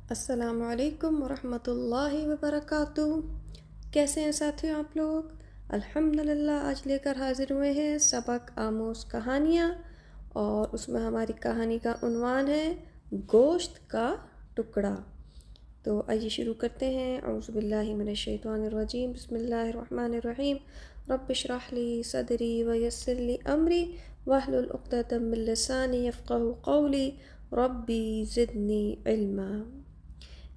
السلام علیکم ورحمۃ اللہ وبرکاتہ۔ کیسے ہیں ساتھیوں آپ لوگ؟ الحمدللہ آج لے کر حاضر ہوئے ہیں سبق آموز کہانیاں، اور اس میں ہماری کہانی کا عنوان ہے گوشت کا ٹکڑا۔ تو آئیے شروع کرتے ہیں۔ اعوذ باللہ من الشیطان الرجیم، بسم اللہ الرحمن الرحیم۔ رب اشرح لی صدری ویسر لی امری واحلل عقدۃ من لسانی یفقہوا قولی ربی زدنی علما۔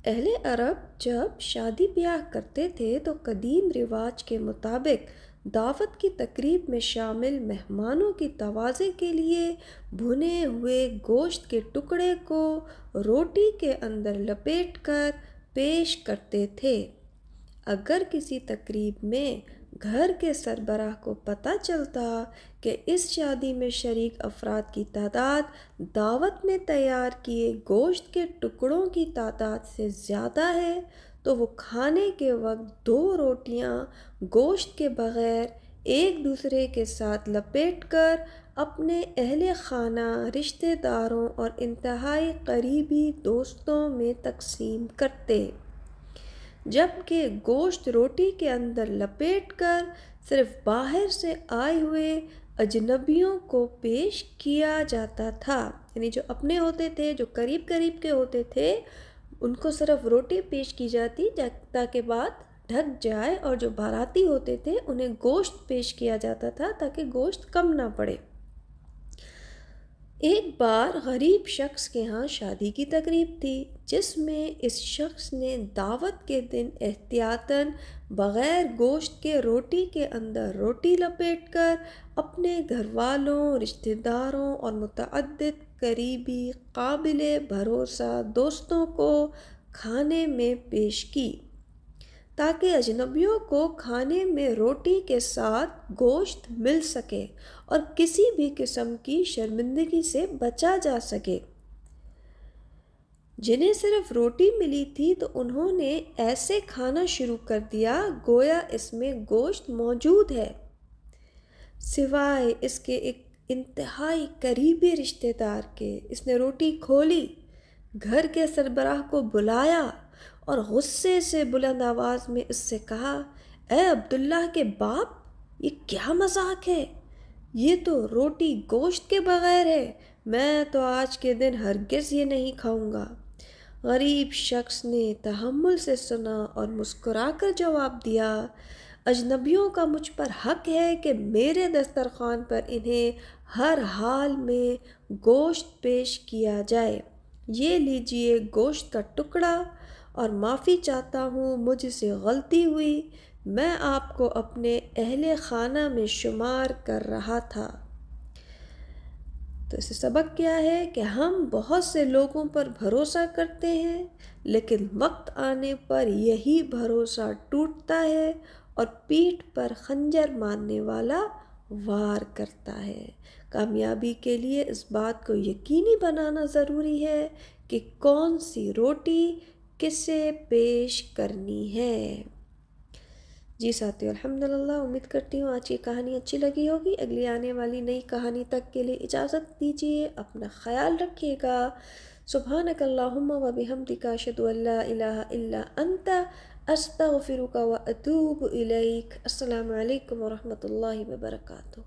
اہل عرب جب شادی بیاہ کرتے تھے تو قدیم رواج کے مطابق دعوت کی تقریب میں شامل مہمانوں کی توازے کے لیے بھنے ہوئے گوشت کے ٹکڑے کو روٹی کے اندر لپیٹ کر پیش کرتے تھے۔ اگر کسی تقریب میں گھر کے سربراہ کو پتہ چلتا کہ اس شادی میں شریک افراد کی تعداد دعوت میں تیار کیے گوشت کے ٹکڑوں کی تعداد سے زیادہ ہے تو وہ کھانے کے وقت 2 روٹیاں گوشت کے بغیر ایک دوسرے کے ساتھ لپیٹ کر اپنے اہل خانہ، رشتہ داروں اور انتہائی قریبی دوستوں میں تقسیم کرتے، جبکہ گوشت روٹی کے اندر لپیٹ کر صرف باہر سے آئے ہوئے اجنبیوں کو پیش کیا جاتا تھا۔ یعنی جو اپنے ہوتے تھے، جو قریب کے ہوتے تھے، ان کو صرف روٹی پیش کی جاتی تاکہ بات ڈھک جائے، اور جو باراتی ہوتے تھے انہیں گوشت پیش کیا جاتا تھا تاکہ گوشت کم نہ پڑے۔ ایک بار غریب شخص کے ہاں شادی کی تقریب تھی، جس میں اس شخص نے دعوت کے دن احتیاطاً بغیر گوشت کے روٹی کے اندر روٹی لپیٹ کر اپنے گھر والوں، رشتہ داروں اور متعدد قریبی قابل بھروسہ دوستوں کو کھانے میں پیش کی، تاکہ اجنبیوں کو کھانے میں روٹی کے ساتھ گوشت مل سکے اور کسی بھی قسم کی شرمندگی سے بچا جا سکے۔ جنہیں صرف روٹی ملی تھی تو انہوں نے ایسے کھانا شروع کر دیا گویا اس میں گوشت موجود ہے، سوائے اس کے ایک انتہائی قریبی رشتہ دار کے۔ اس نے روٹی کھولی، گھر کے سربراہ کو بلایا اور غصے سے بلند آواز میں اس سے کہا، اے عبداللہ کے باپ، یہ کیا مذاق ہے؟ یہ تو روٹی گوشت کے بغیر ہے، میں تو آج کے دن ہرگز یہ نہیں کھاؤں گا۔ غریب شخص نے تحمل سے سنا اور مسکرا کر جواب دیا، اجنبیوں کا مجھ پر حق ہے کہ میرے دسترخوان پر انہیں ہر حال میں گوشت پیش کیا جائے۔ یہ لیجئے گوشت کا ٹکڑا، اور معافی چاہتا ہوں، مجھ سے غلطی ہوئی، میں آپ کو اپنے اہل خانہ میں شمار کر رہا تھا۔ تو اس سے سبق کیا ہے کہ ہم بہت سے لوگوں پر بھروسہ کرتے ہیں، لیکن وقت آنے پر یہی بھروسہ ٹوٹتا ہے اور پیٹھ پر خنجر مارنے والا وار کرتا ہے۔ کامیابی کے لیے اس بات کو یقینی بنانا ضروری ہے کہ کون سی روٹی کسے پیش کرنی ہے۔ جی ساتھیو، الحمدللہ امید کرتی ہوں آج کی کہانی اچھی لگی ہوگی۔ اگلی آنے والی نئی کہانی تک کے لیے اجازت دیجیے، اپنا خیال رکھیے گا۔ سبحانک اللہم و بحمدک، اشہد ان لا الہ الا انت، استغفرک و اتوب الیک۔ السلام علیکم ورحمۃ اللہ وبرکاتہ۔